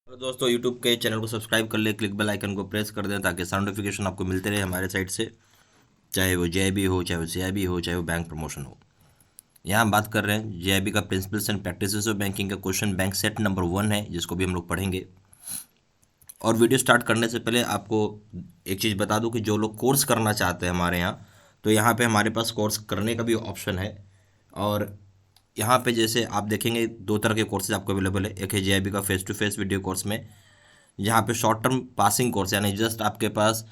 तो दोस्तों यूट्यूब के चैनल को सब्सक्राइब कर ले, क्लिक बेल आइकन को प्रेस कर दें ताकि साउंड नोटिफिकेशन आपको मिलते रहे हमारे साइड से, चाहे वो जेआईबी हो, चाहे वो सीआईबी हो, चाहे वो बैंक प्रमोशन हो। यहाँ हम बात कर रहे हैं जेआईबी का principles and practices of banking का क्वेश्चन बैंक सेट नंबर 1 है, जिसको भी हम लोग पढ़ेंगे। और वीडियो स्टार्ट करने से पहले आपको एक चीज़ बता दूं कि जो लोग कोर्स करना चाहते हैं हमारे यहाँ, तो यहाँ पे हमारे पास कोर्स करने का भी ऑप्शन है। और यहाँ पे जैसे आप देखेंगे 2 तरह के कोर्सेज आपको अवेलेबल है। एक है जेआईबी का face to face video course में, जहाँ पे शॉर्ट टर्म पासिंग कोर्स, यानी जस्ट आपके पास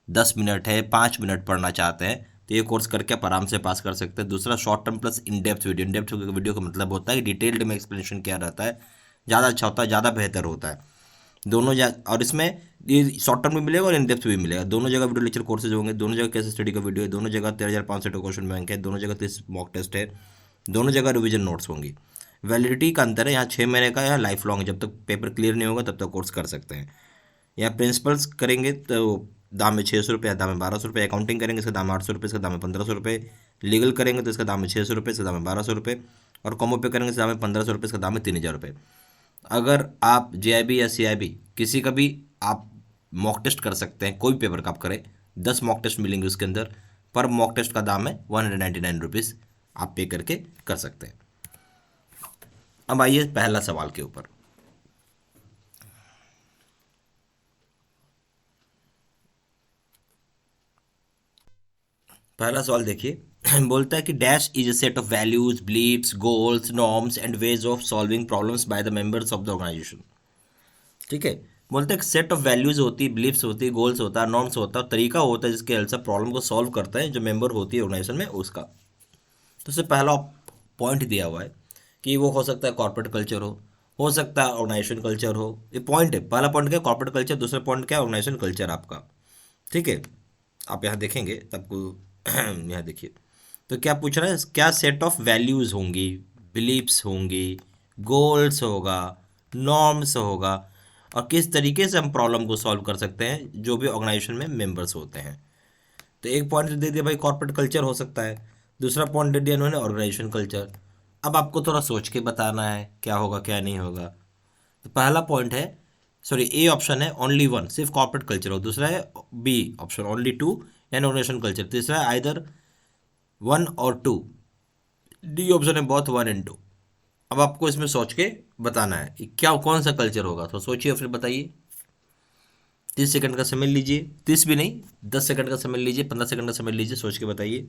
10 मिनट है, 5 मिनट पढ़ना चाहते हैं तो ये कोर्स करके आप आराम से पास कर सकते हैं। दूसरा short term plus in depth video. In depth video का मतलब होता है कि डिटेल्ड में एक्सप्लेनेशन क्या रहता है, ज़्यादा अच्छा होता है, ज़्यादा बेहतर होता है दोनों और इसमें ये शॉर्ट टर्म भी मिलेगा और इन डेप्थ भी मिलेगा। दोनों जगह वीडियो लेक्चर कोर्सेज होंगे, दोनों जगह केस स्टडी का वीडियो है, दोनों जगह 13,500 का क्वेश्चन बैंक है, दोनों जगह 30 मॉक टेस्ट है, दोनों जगह रिवीजन नोट्स होंगी। वैलिडिटी का अंतर है, यहाँ 6 महीने का या लाइफ लॉन्ग, जब तक पेपर क्लियर नहीं होगा तब तक कोर्स कर सकते हैं। या प्रिंसिपल्स करेंगे तो दाम है 600 रुपये, दाम है 1200 रुपये। अकाउंटिंग करेंगे इसका दाम है 800 रुपये, इसका दाम है 1500 रुपये। लीगल करेंगे तो इसका दाम है 600 रुपये, इसका दाम है 1200 रुपये। और कॉमो पे करेंगे इसका दाम है 1500 रुपये, इसका दाम है 3000 रुपये। अगर आप जेआईबी या सीआईबी किसी का भी आप मॉक टेस्ट कर सकते हैं, कोई भी पेपर का आप करें, 10 मॉक टेस्ट मिलेंगे उसके अंदर। पर मॉक टेस्ट का दाम है 199 रुपीज़, आप पे करके कर सकते हैं। अब आइए पहला सवाल के ऊपर। पहला सवाल देखिए बोलता है कि dash is a set of values, beliefs, goals, norms and ways of solving problems by the members of the organisation. ठीक है, बोलते हैं सेट ऑफ वैल्यूज होती है, बिलीव्स होती है, गोल्स होता है, नॉर्म्स होता है, तरीका होता है जिसके हेल्प से प्रॉब्लम को सॉल्व करता है जो मेंबर होती है ऑर्गेनाइजेशन में उसका। तो उससे पहला पॉइंट दिया हुआ है कि वो हो सकता है कॉर्पोरेट कल्चर हो सकता है ऑर्गेनाइजेशन कल्चर हो। ये पॉइंट है, पहला पॉइंट क्या है, कॉर्पोरेट कल्चर। दूसरा पॉइंट क्या है, ऑर्गेनाइजेशन कल्चर आपका। ठीक है, आप यहाँ देखेंगे सबको यहाँ देखिए, तो क्या पूछ रहा है, क्या सेट ऑफ वैल्यूज़ होंगी, बिलीव्स होंगी, गोल्स होगा, नॉर्म्स होगा, और किस तरीके से हम प्रॉब्लम को सॉल्व कर सकते हैं जो भी ऑर्गेनाइजेशन में मेंबर्स होते हैं। तो एक पॉइंट दे दिया भाई कॉर्पोरेट कल्चर हो सकता है, दूसरा पॉइंट दे दिया इन्होंने ऑर्गेनाइजेशन कल्चर। अब आपको थोड़ा सोच के बताना है क्या होगा क्या नहीं होगा। तो पहला पॉइंट है, सॉरी ए ऑप्शन है ओनली वन, सिर्फ कॉर्पोरेट कल्चर हो। दूसरा है B option only two and organisation culture. तीसरा है आइदर 1 और 2। डी ऑप्शन है बोथ 1 and 2। अब आपको इसमें सोच के बताना है कि क्या कौन सा कल्चर होगा, तो सोचिए फिर बताइए। 30 सेकंड का समय लीजिए, 30 भी नहीं, 10 सेकंड का समय लीजिए, 15 सेकंड का समय लीजिए, सोच के बताइए।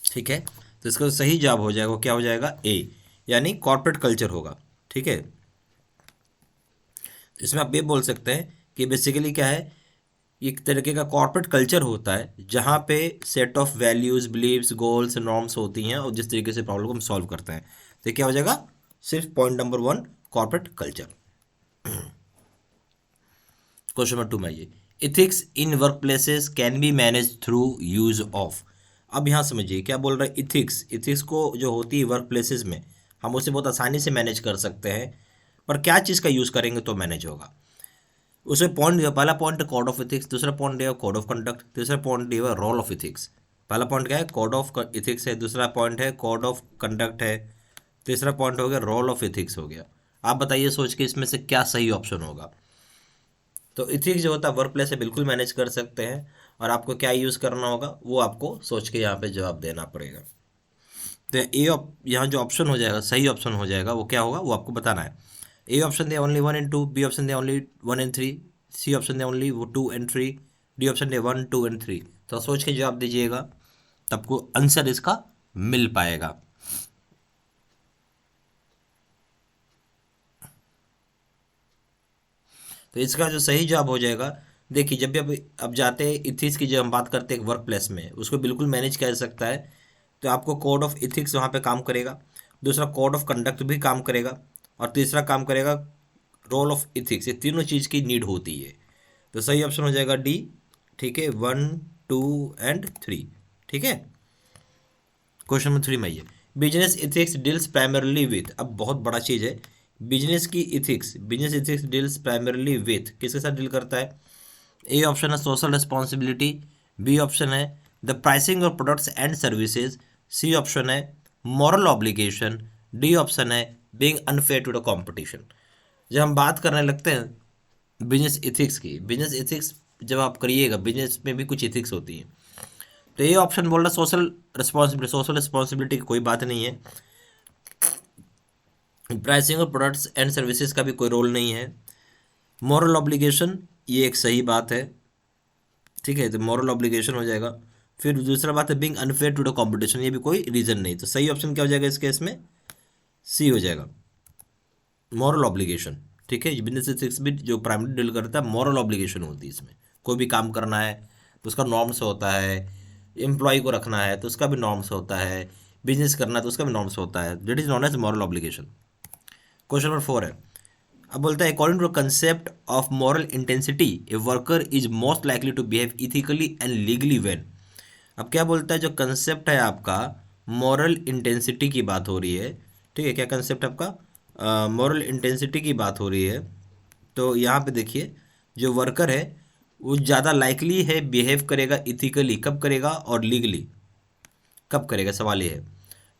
ठीक है, तो इसका सही जवाब हो जाएगा, क्या हो जाएगा, ए, यानी कॉर्पोरेट कल्चर होगा। ठीक है, इसमें आप ये बोल सकते हैं कि बेसिकली क्या है, एक तरीके का कॉर्पोरेट कल्चर होता है जहाँ पे set of values, beliefs, goals, norms होती हैं और जिस तरीके से प्रॉब्लम को हम सॉल्व करते हैं। तो क्या हो जाएगा, सिर्फ point number 1 corporate culture. Question number 2 में आइए, ethics in work places can be manage through use of. अब यहाँ समझिए क्या बोल रहा है, इथिक्स, इथिक्स को जो होती है वर्क प्लेसेस में हम उसे बहुत आसानी से मैनेज कर सकते हैं, पर क्या चीज़ का यूज़ करेंगे तो मैनेज होगा। उसमें पॉइंट दिया, पहला पॉइंट है कोड ऑफ इथिक्स, दूसरा पॉइंट दिया कोड ऑफ कंडक्ट, तीसरा पॉइंट दिया रोल ऑफ इथिक्स। पहला पॉइंट क्या है, कोड ऑफ इथिक्स है, दूसरा पॉइंट है कोड ऑफ कंडक्ट है, तीसरा पॉइंट हो गया रोल ऑफ इथिक्स हो गया। आप बताइए सोच के इसमें से क्या सही ऑप्शन होगा। तो इथिक्स जो होता है वर्क प्लेस से बिल्कुल मैनेज कर सकते हैं, और आपको क्या यूज़ करना होगा वो आपको सोच के यहाँ पे जवाब देना पड़ेगा। तो ए यहाँ जो ऑप्शन हो जाएगा, सही ऑप्शन हो जाएगा, वो क्या होगा वो आपको बताना है। A option they only 1 and 2, B option they only 1 and 3, C option they only 2 and 3, D option they 1, 2 and 3। तो सोच के जवाब दीजिएगा, तब आपको आंसर इसका मिल पाएगा। तो इसका जो सही जवाब हो जाएगा, देखिए जब भी अब जाते हैं इथिक्स की, जब हम बात करते हैं वर्क प्लेस में उसको बिल्कुल मैनेज कर सकता है, तो आपको कोड ऑफ इथिक्स वहाँ पे काम करेगा, दूसरा कोड ऑफ कंडक्ट भी काम करेगा, और तीसरा काम करेगा रोल ऑफ इथिक्स। ये तीनों चीज़ की नीड होती है। तो सही ऑप्शन हो जाएगा डी। ठीक है, 1, 2 and 3। ठीक है, क्वेश्चन नंबर 3 में आइए, business ethics deals primarily with. अब बहुत बड़ा चीज़ है, बिजनेस की ethics, business ethics deals primarily with, किसके साथ डील करता है। ए ऑप्शन है सोशल रिस्पॉन्सिबिलिटी, बी ऑप्शन है the pricing of products and services, C option है मॉरल ऑब्लिगेशन, डी ऑप्शन है being unfair to the competition. जब हम बात करने लगते हैं बिजनेस एथिक्स की, बिजनेस एथिक्स जब आप करिएगा, बिजनेस में भी कुछ एथिक्स होती है, तो ये ऑप्शन बोल रहा है सोशल रिस्पॉन्सिबिलिटी। सोशल रिस्पॉन्सिबिलिटी की कोई बात नहीं है, pricing of products and services का भी कोई रोल नहीं है, मॉरल ऑब्लिगेशन ये एक सही बात है, ठीक है, तो मॉरल ऑब्लिगेशन हो जाएगा। फिर दूसरा बात है being unfair to the competition, ये भी कोई रीजन नहीं, तो सही ऑप्शन क्या हो जाएगा इस केस में, सी हो जाएगा, मॉरल ऑब्लिगेशन। ठीक है, बिजनेस एथिक्स भी जो प्राइमरी डील करता है मॉरल ऑब्लिगेशन होती है इसमें। कोई भी काम करना है तो उसका नॉर्म्स होता है, एम्प्लॉय को रखना है तो उसका भी नॉर्म्स होता है, बिजनेस करना है तो उसका भी नॉर्म्स होता है, that is known as moral obligation. Question number 4 है, अब बोलता है according to concept of moral intensity a worker is most likely to behave ethically and legally when. अब क्या बोलता है, जो कंसेप्ट है आपका मॉरल इंटेंसिटी की बात हो रही है, ठीक है, क्या कंसेप्ट आपका मॉरल इंटेंसिटी की बात हो रही है, तो यहाँ पे देखिए जो वर्कर है वो ज़्यादा लाइकली है बिहेव करेगा इथिकली, कब करेगा, और लीगली कब करेगा, सवाल ये है।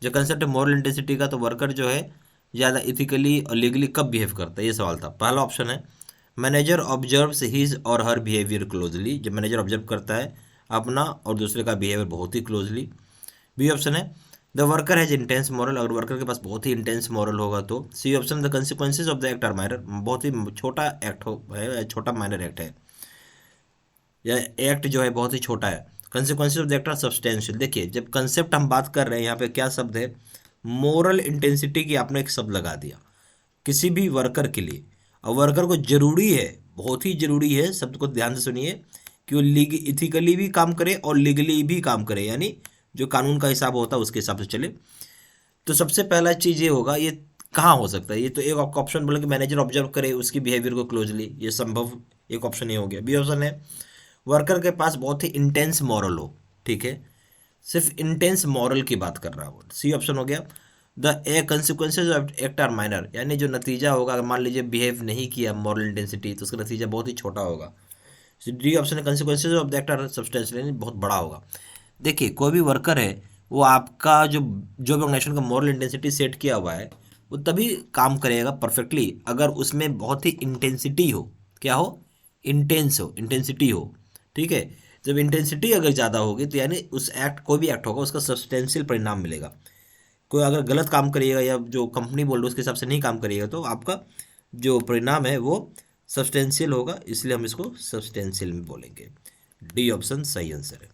जो कंसेप्ट है मॉरल इंटेंसिटी का, तो वर्कर जो है ज़्यादा इथिकली और लीगली कब बिहेव करता है, ये सवाल था। पहला ऑप्शन है मैनेजर ऑब्जर्व्स हिज और हर बिहेवियर क्लोजली, जब मैनेजर ऑब्जर्व करता है अपना और दूसरे का बिहेवियर बहुत ही क्लोजली। बी ऑप्शन है the worker has intense moral, अगर वर्कर के पास बहुत ही इंटेंस मॉरल होगा तो। C option the consequences of the act are minor, बहुत ही छोटा एक्ट है, छोटा माइनर एक्ट है, या एक्ट जो है बहुत ही छोटा है। Consequences of the act are substantial. देखिए जब कंसेप्ट हम बात कर रहे हैं यहाँ पे क्या शब्द है, मोरल इंटेंसिटी की आपने एक शब्द लगा दिया किसी भी वर्कर के लिए, और वर्कर को जरूरी है, बहुत ही जरूरी है, शब्द को ध्यान से सुनिए, कि वो इथिकली भी काम करे और लीगली भी काम करे, यानी जो कानून का हिसाब होता है उसके हिसाब से चले। तो सबसे पहला चीज़ ये होगा, ये कहाँ हो सकता है, ये तो एक ऑप्शन बोला कि मैनेजर ऑब्जर्व करे उसकी बिहेवियर को क्लोजली, ये संभव एक ऑप्शन ही हो गया। बी ऑप्शन है वर्कर के पास बहुत ही इंटेंस मॉरल हो, ठीक है, सिर्फ इंटेंस मॉरल की बात कर रहा हो। सी ऑप्शन हो गया the a consequences of act are minor, यानी जो नतीजा होगा, अगर मान लीजिए बिहेव नहीं किया मॉरल इंटेंसिटी तो उसका नतीजा बहुत ही छोटा होगा। डी ऑप्शन है consequences of the act are substantial, यानी बहुत बड़ा होगा। देखिए कोई भी वर्कर है वो आपका जो भी ऑर्गेनाइजेशन का मॉरल इंटेंसिटी सेट किया हुआ है वो तभी काम करेगा परफेक्टली अगर उसमें बहुत ही इंटेंसिटी हो, क्या हो, इंटेंस हो, इंटेंसिटी हो, ठीक है। जब इंटेंसिटी अगर ज़्यादा होगी तो यानी उस एक्ट, कोई भी एक्ट होगा उसका सब्सटेंशियल परिणाम मिलेगा। कोई अगर गलत काम करिएगा या जो कंपनी बोल रही है उसके हिसाब से नहीं काम करिएगा तो आपका जो परिणाम है वो सब्सटेंशियल होगा, इसलिए हम इसको सब्सटेंशियल में बोलेंगे। डी ऑप्शन सही आंसर है।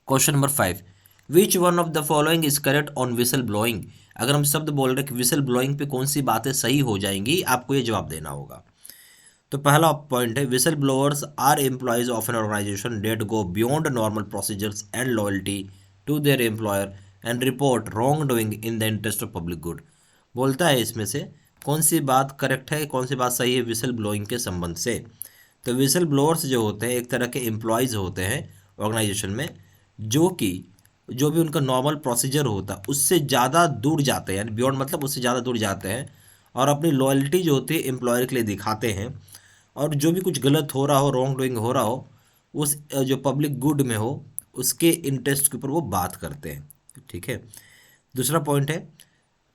Question number 5, which one of the following is correct on whistle blowing. अगर हम शब्द बोल रहे हैं कि विसल ब्लोइंग पे कौन सी बातें सही हो जाएंगी, आपको ये जवाब देना होगा। तो पहला पॉइंट है whistle blowers are employees of an organisation that go beyond normal procedures and loyalty to their employer and report wrongdoing in the interest of public good. बोलता है इसमें से कौन सी बात करेक्ट है, कौन सी बात सही है विसल ब्लोइंग के संबंध से। तो विसल ब्लोअर्स जो होते हैं एक तरह के एम्प्लॉयज़ होते हैं ऑर्गेनाइजेशन में, जो भी उनका नॉर्मल प्रोसीजर होता है उससे ज़्यादा दूर जाते हैं, यानी बियॉन्ड मतलब उससे ज़्यादा दूर जाते हैं, और अपनी लॉयल्टी जो होती है एम्प्लॉयर के लिए दिखाते हैं, और जो भी कुछ गलत हो रहा हो, रॉन्ग डूइंग हो रहा हो, उस जो पब्लिक गुड में हो उसके इंटरेस्ट के ऊपर वो बात करते हैं, ठीक है। दूसरा पॉइंट है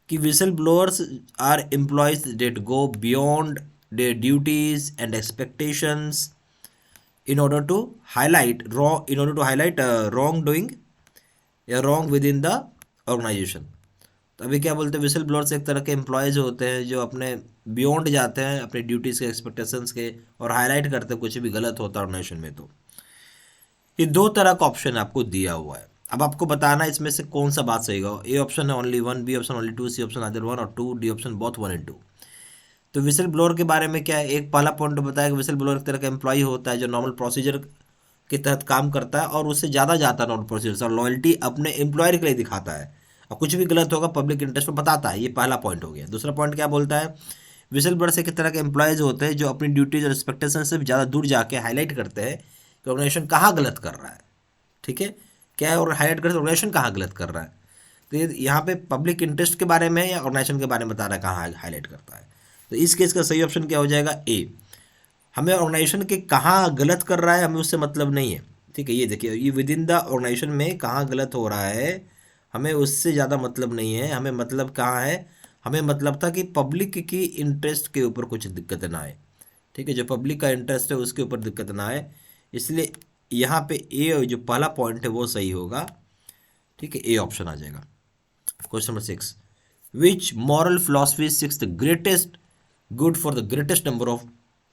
कि whistle blowers are employees that go beyond their duties and expectations in order to highlight wrong doing या wrong within the organization। तो अभी क्या बोलते हैं, विसल ब्लोअर्स एक तरह के एम्प्लॉयज़ होते हैं जो अपने बियॉन्ड जाते हैं अपने ड्यूटीज़ के, एक्सपेक्टेशंस के, और हाईलाइट करते हैं कुछ भी गलत होता है ऑर्गेनाइजेशन में। तो ये दो तरह का ऑप्शन आपको दिया हुआ है, अब आपको बताना इसमें से कौन सा बात सही होगा। ए ऑप्शन है only 1, B option only 2, C option either 1 और 2, डी ऑप्शन बोथ 1 and 2। तो विसल ब्लोअर के बारे में क्या है, एक पहला पॉइंट बताया कि विसल ब्लोअर एक तरह का एम्प्लॉय होता है जो नॉर्मल प्रोसीजर के तहत काम करता है और उससे ज़्यादा जाता है नॉर्मल प्रोसीजर, और लॉयल्टी अपने एम्प्लॉयर के लिए दिखाता है, और कुछ भी गलत होगा पब्लिक इंटरेस्ट में बताता है। ये पहला पॉइंट हो गया। दूसरा पॉइंट क्या बोलता है, विसल ब्लोअर एक तरह के एम्प्लॉयज होते हैं जो अपनी ड्यूटीज और एक्सपेक्टेशन से ज़्यादा दूर जाके हाईलाइट करते हैं कि ऑर्गेनाइजेशन कहाँ गलत कर रहा है, ठीक है, क्या है, और हाईलाइट करते हैं ऑर्गेनाइजेशन कहाँ गलत कर रहा है। तो ये यहाँ पे पब्लिक इंटरेस्ट के बारे में या ऑर्गेनाइजेशन के बारे में बता रहा है कहाँ हाईलाइट करता है। तो इस केस का सही ऑप्शन क्या हो जाएगा, ए। हमें ऑर्गेनाइजेशन के कहाँ गलत कर रहा है हमें उससे मतलब नहीं है, ठीक है, ये देखिए, ये विद इन द ऑर्गेनाइजेशन में कहाँ गलत हो रहा है, हमें उससे ज़्यादा मतलब नहीं है, हमें मतलब कहाँ है, हमें मतलब था कि पब्लिक की इंटरेस्ट के ऊपर कुछ दिक्कत ना आए। ठीक है, जो पब्लिक का इंटरेस्ट है उसके ऊपर दिक्कत ना आए, इसलिए यहाँ पे ए जो पहला पॉइंट है वो सही होगा। ठीक है, ए ऑप्शन आ जाएगा। Question number 6, which moral philosophy six the greatest good for the greatest number of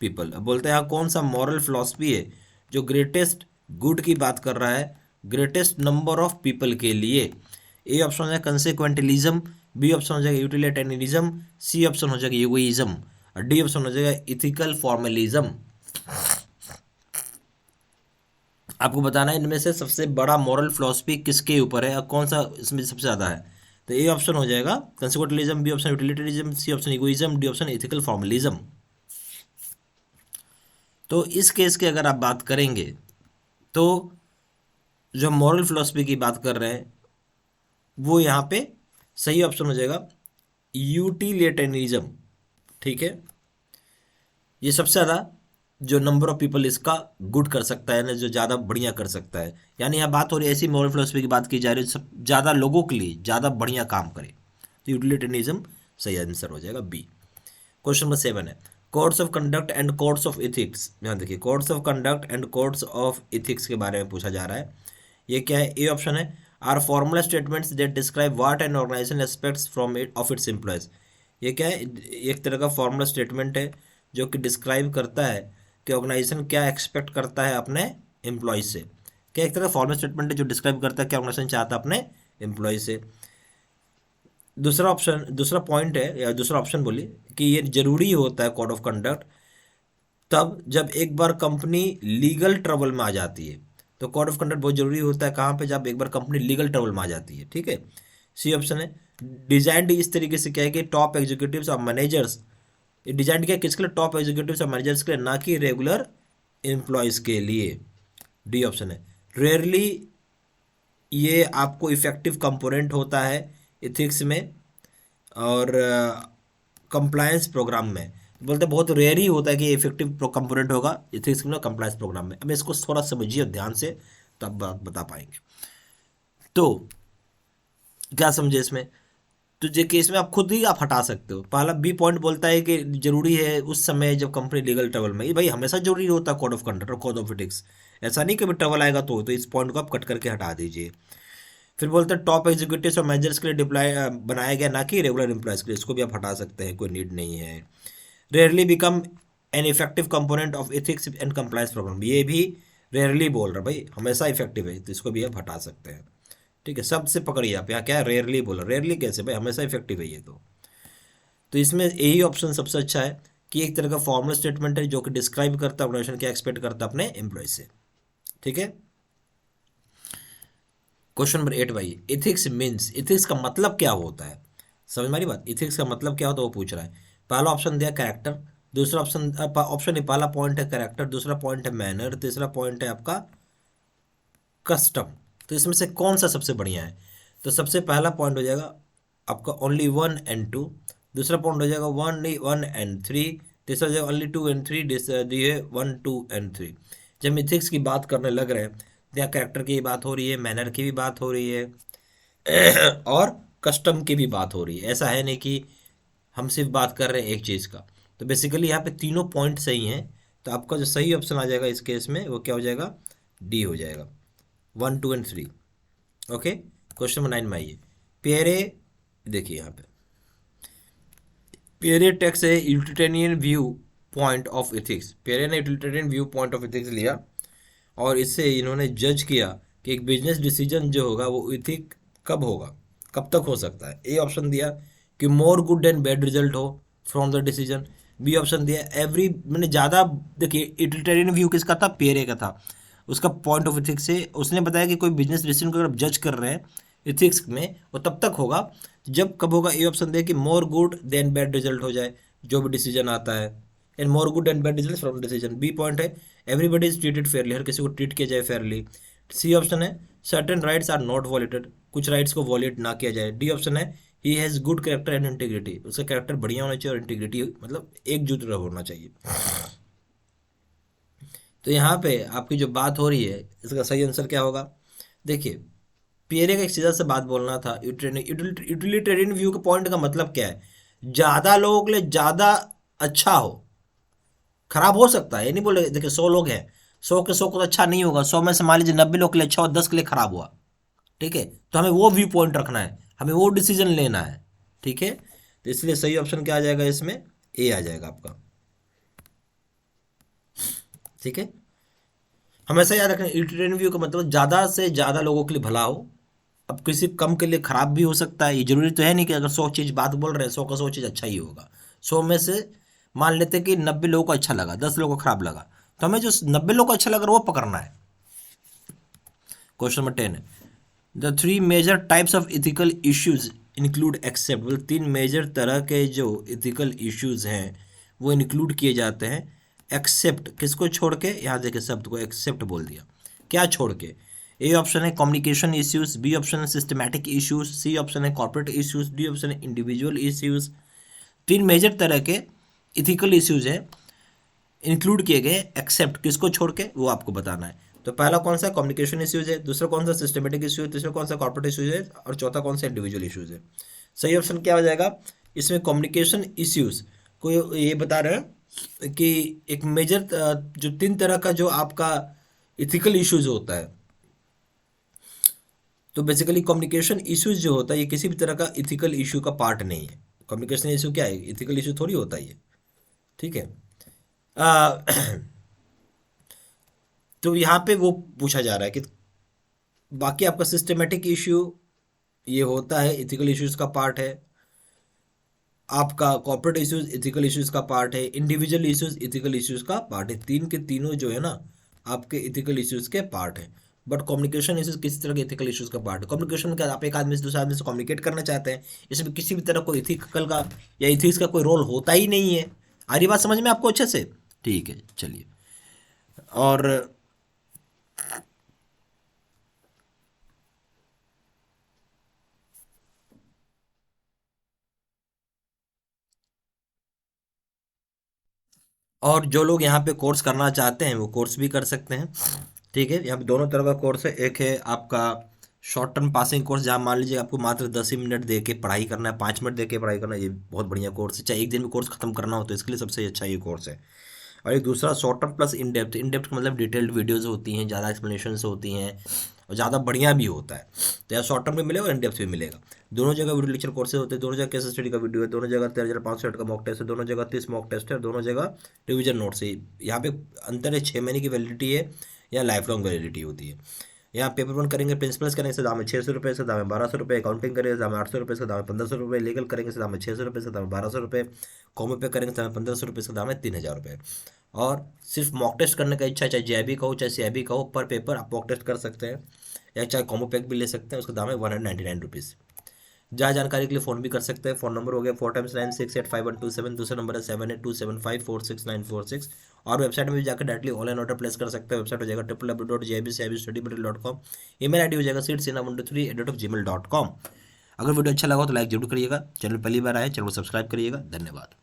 people. अब बोलते हैं यहाँ कौन सा मॉरल फिलॉसफी है जो ग्रेटेस्ट गुड की बात कर रहा है ग्रेटेस्ट नंबर ऑफ पीपल के लिए। ए ऑप्शन हो जाएगा कंसेक्वेंटलिज्म, बी ऑप्शन हो जाएगा यूटिलिटेरियनिज्म, सी ऑप्शन हो जाएगा ईगोइज्म, और डी ऑप्शन हो जाएगा इथिकल फॉर्मलिज्म। आपको बताना है इनमें से सबसे बड़ा मॉरल फिलॉसफी किसके ऊपर है और कौन सा इसमें सबसे ज़्यादा है। तो ए ऑप्शन हो जाएगा consequentialism, B option utilitarianism, C option egoism, D option ethical formalism. तो इस केस की अगर आप बात करेंगे तो जो मॉरल फिलॉसफी की बात कर रहे हैं वो यहाँ पे सही ऑप्शन हो जाएगा यूटिलिटेरियनिज्म। ठीक है, ये सबसे ज़्यादा जो नंबर ऑफ पीपल इसका गुड कर सकता है ना, जो ज़्यादा बढ़िया कर सकता है, यानी यहाँ बात हो रही है ऐसी मॉरल फिलोसफी की बात की जा रही है सब ज़्यादा लोगों के लिए ज़्यादा बढ़िया काम करे, तो यूटिलिटेरियनिज्म सही आंसर हो जाएगा बी। क्वेश्चन नंबर 7 है codes of conduct and codes of ethics. यहाँ देखिए codes of conduct and codes of ethics के बारे में पूछा जा रहा है। ये क्या है, ए ऑप्शन है are formal statements that describe what an organisation expects from it of its employees. ये क्या है, एक तरह का फॉर्मल स्टेटमेंट है जो कि डिस्क्राइब करता है कि ऑर्गेनाइजेशन क्या एक्सपेक्ट करता है अपने एम्प्लॉयज से। क्या एक तरह का फॉर्मल स्टेटमेंट है जो डिस्क्राइब करता है क्या ऑर्गेनाइजेशन चाहता है अपने एम्प्लॉय से। दूसरा पॉइंट है या दूसरा ऑप्शन बोलिए कि ये जरूरी होता है कोड ऑफ कंडक्ट तब जब एक बार कंपनी लीगल ट्रबल में आ जाती है। तो कोड ऑफ कंडक्ट बहुत जरूरी होता है कहाँ पे, जब एक बार कंपनी लीगल ट्रबल में आ जाती है। ठीक है, सी ऑप्शन है डिजाइंड इस तरीके से क्या है कि टॉप एग्जीक्यूटिव्स और मैनेजर्स, ये डिजाइन किया किसके लिए, टॉप एग्जीक्यूटिव्स और मैनेजर्स के लिए, ना कि रेगुलर एम्प्लॉयज़ के लिए। डी ऑप्शन है रेयरली ये आपको इफेक्टिव कंपोनेंट होता है इथिक्स में और कंप्लायंस प्रोग्राम में। बोलते हैं बहुत रेयर ही होता है कि इफेक्टिव कंपोनेंट होगा इथिक्स में कंप्लायंस प्रोग्राम में। अब इसको थोड़ा समझिए ध्यान से तब बात बता पाएंगे। तो क्या समझे इसमें, तो जे केस में आप खुद ही आप हटा सकते हो। पहला बी पॉइंट बोलता है कि जरूरी है उस समय जब कंपनी लीगल ट्रबल में, ये भाई हमेशा जरूरी होता है कोड ऑफ कंडक्ट और कोड ऑफ एथिक्स, ऐसा नहीं कि ट्रबल आएगा तो इस पॉइंट को आप कट करके हटा दीजिए। फिर बोलते हैं टॉप एग्जीक्यूटिव्स और मैनेजर्स के लिए डिप्लॉय बनाया गया, ना कि रेगुलर एम्प्लॉयज़ के लिए, इसको भी आप हटा सकते हैं, कोई नीड नहीं है। Rarely become an effective component of ethics and compliance programme, ये भी रेयरली बोल रहा भाई हमेशा इफेक्टिव है, तो इसको भी आप हटा सकते हैं। ठीक है, शब्द से पकड़िए आप, यहाँ क्या है रेयरली बोला, रेयरली कैसे भाई, हमेशा इफेक्टिव है ये तो इसमें यही ऑप्शन सबसे अच्छा है कि एक तरह का फॉर्मल स्टेटमेंट है जो कि डिस्क्राइब करता है ऑर्गेनाइजेशन क्या एक्सपेक्ट करता है अपने एम्प्लॉय से। ठीक है, क्वेश्चन नंबर 8 भाई इथिक्स मीन्स, इथिक्स का मतलब क्या होता है, समझ मारी बात, इथिक्स का मतलब क्या होता है वो पूछ रहा है। पहला ऑप्शन दिया कैरेक्टर, दूसरा ऑप्शन नहीं, पहला पॉइंट है कैरेक्टर, दूसरा पॉइंट है मैनर, तीसरा पॉइंट है आपका कस्टम। तो इसमें से कौन सा सबसे बढ़िया है, तो सबसे पहला पॉइंट हो जाएगा आपका ओनली 1 and 2, दूसरा पॉइंट हो जाएगा 1 and 3, तीसरा हो जाएगा ओनली 2 and 3, दिए 1 2 and 3। जब मिथिक्स की बात करने लग रहे हैं तो यहाँ कैरेक्टर की बात हो रही है, मैनर की भी बात हो रही है और कस्टम की भी बात हो रही है। ऐसा है नहीं कि हम सिर्फ बात कर रहे हैं एक चीज़ का। तो बेसिकली यहाँ पे तीनों पॉइंट सही हैं, तो आपका जो सही ऑप्शन आ जाएगा इस केस में वो क्या हो जाएगा, डी हो जाएगा 1 2 and 3। ओके, क्वेश्चन नंबर 9 में आइए। पेरे, देखिए यहाँ पे पेरे टेक्स है utilitarian view point of ethics. पेरे ने utilitarian view point of ethics लिया और इससे इन्होंने जज किया कि एक बिजनेस डिसीजन जो होगा वो इथिक कब होगा, कब तक हो सकता है। ए ऑप्शन दिया कि more good and bad result हो from the decision, B option दिया एवरी, मैंने ज़्यादा, देखिए यूटिलिटेरियन व्यू किसका था, पेरे का था, उसका पॉइंट ऑफ एथिक्स से उसने बताया कि कोई बिजनेस डिसीजन को अगर जज कर रहे हैं एथिक्स में वो तब तक होगा जब कब होगा। ए ऑप्शन दे कि more good than bad result हो जाए जो भी डिसीजन आता है, and more good and bad result from decision. B point है एवरीबडी इज ट्रीटेड फेयरली, हर किसी को ट्रीट किया जाए फेयरली। सी ऑप्शन है certain rights are not violated, कुछ राइट्स को वॉलेट ना किया जाए। डी ऑप्शन है he has good character and integrity, उसका कैरेक्टर बढ़िया होना चाहिए और इंटीग्रिटी मतलब एकजुट होना चाहिए। तो यहाँ पे आपकी जो बात हो रही है इसका सही आंसर क्या होगा? देखिए, पियरे का एक सीधा से बात बोलना था, यूटिलिटेरियन व्यू का पॉइंट का मतलब क्या है? ज़्यादा लोगों के लिए ज़्यादा अच्छा हो। खराब हो सकता है, ये नहीं बोले, देखिए 100 लोग हैं, 100 के 100 को तो अच्छा नहीं होगा, 100 में से मान लीजिए 90 लोग के लिए अच्छा और 10 के लिए खराब हुआ। ठीक है, तो हमें वो व्यू पॉइंट रखना है, हमें वो डिसीजन लेना है। ठीक है, तो इसलिए सही ऑप्शन क्या आ जाएगा इसमें? ए आ जाएगा आपका। ठीक है, हमेशा याद रखना, यूटिलिटेरियन व्यू का मतलब ज़्यादा से ज़्यादा लोगों के लिए भला हो। अब किसी कम के लिए खराब भी हो सकता है, ये जरूरी तो है नहीं कि अगर 100 चीज़ बात बोल रहे हैं 100 का 100 चीज़ अच्छा ही होगा। 100 में से मान लेते हैं कि 90 लोगों को अच्छा लगा, 10 लोगों को खराब लगा, तो हमें जो 90 लोगों को अच्छा लगा वो पकड़ना है। क्वेश्चन नंबर 10 है, the three major types of ethical issues include except, मतलब 3 मेजर तरह के जो इथिकल इश्यूज हैं वो इंक्लूड किए जाते हैं एक्सेप्ट, किसको छोड़ के? यहाँ देखिए शब्द को एक्सेप्ट बोल दिया, क्या छोड़ के? ए ऑप्शन है कम्युनिकेशन इश्यूज, बी ऑप्शन है सिस्टमैटिक इश्यूज, सी ऑप्शन है कॉर्पोरेट इश्यूज, डी ऑप्शन है इंडिविजुअल इश्यूज। 3 मेजर तरह के इथिकल इश्यूज हैं इंक्लूड किए गए, एक्सेप्ट किसको छोड़ के, वो आपको बताना है। तो पहला कौन सा कम्युनिकेशन इश्यूज है, दूसरा कौन सा सिस्टमेटिक इश्यू है, तीसरा कौन सा कॉर्पोरेट इश्यूज है, और चौथा कौन सा इंडिविजुअल इश्यूज है। सही ऑप्शन क्या हो जाएगा इसमें? कम्युनिकेशन इश्यूज को ये बता रहे हैं कि एक मेजर जो 3 तरह का जो आपका इथिकल इश्यूज होता है, तो बेसिकली कम्युनिकेशन इश्यूज जो होता है ये किसी भी तरह का इथिकल इशू का पार्ट नहीं है। कम्युनिकेशन इशू क्या है? इथिकल इशू थोड़ी होता है ये। ठीक है, आ, तो यहाँ पे वो पूछा जा रहा है कि बाकी आपका सिस्टमेटिक इश्यू ये होता है, इथिकल इश्यूज का पार्ट है। आपका कॉर्पोरेट इश्यूज इथिकल इश्यूज का पार्ट है, इंडिविजुअल इश्यूज इथिकल इश्यूज का पार्ट है। तीन के तीनों जो है ना आपके इथिकल इश्यूज के पार्ट है। बट कम्युनिकेशन इश्यूज किसी तरह के इथिकल इश्यूज का पार्ट है। कम्युनिकेशन का आप एक आदमी से दूसरे आदमी से कम्युनिकेट करना चाहते हैं, इसमें किसी भी तरह कोई इथिकल का या इथिक्स का कोई रोल होता ही नहीं है। आ रही बात समझ में आपको अच्छे से? ठीक है, चलिए। और और जो लोग यहाँ पे कोर्स करना चाहते हैं वो कोर्स भी कर सकते हैं। ठीक है, यहाँ पे दोनों तरह का कोर्स है। एक है आपका शॉर्ट टर्म पासिंग कोर्स, जहाँ मान लीजिए आपको मात्र 10 ही मिनट दे के पढ़ाई करना है, 5 मिनट दे के पढ़ाई करना है, ये बहुत बढ़िया कोर्स है। चाहे एक दिन में कोर्स खत्म करना हो तो इसके लिए सबसे अच्छा ये कोर्स है। और एक दूसरा short term plus in depth. In depth का मतलब डिटेल्ड वीडियोज़ होती हैं, ज़्यादा एक्सप्लेनेशंस होती हैं और ज़्यादा बढ़िया भी होता है। तो यहाँ शॉर्ट टर्म भी मिलेगा और इन डेप्थ भी मिलेगा। दोनों जगह वीडियो लेक्चर कोर्सेज होते हैं, दोनों जगह केस स्टडी का वीडियो है, दोनों जगह 13,500 का मॉक टेस्ट है, दोनों जगह 30 मॉक टेस्ट है, और दोनों जगह रिविजन नोट्स है। यहाँ पे अंतर है 6 महीने की वैलिडिटी है या लाइफ लॉन्ग वैलिडिटी होती है। यहाँ पेपर वन करेंगे प्रिंसिपल्स करेंगे इसका दाम है 600 रुपये, इसका दाम है 1200 रुपये। अकाउंटिंग करेंगे इसका दाम है 800 रुपये, इसका दाम है 1500 रुपये। लीगल करेंगे इसका दाम है 600 रुपये, इसका दाम है 1200 रुपये। कॉमो पे करेंगे इसका दाम है 1500 रुपये, इसका दाम है 3000 रुपये। और सिर्फ मॉक टेस्ट करने का इच्छा है, चाहे जेआईबी का हो चाहे सीआईबी का हो, पर पेपर आप मॉक टेस्ट कर सकते हैं, या चाहे कॉमो पैक भी ले सकते हैं, उसका दाम है 199 रुपीज़। जहाँ जानकारी के लिए फ़ोन भी कर सकते हैं। फ़ोन नंबर हो गया 4x9685127, दूसरा नंबर है 7827546946। और वेबसाइट में भी जाकर डायरेक्टली ऑनलाइन ऑर्डर प्लेस कर सकते हैं। वेबसाइट हो जाएगा www.jibstudymaterial.com। ईमेल आईडी हो जाएगा seedsina123@gmail.com। अगर वीडियो अच्छा लगा हो तो लाइक जरूर करिएगा। चैनल पहली बार आए चैनल को सब्सक्राइब करिएगा। धन्यवाद।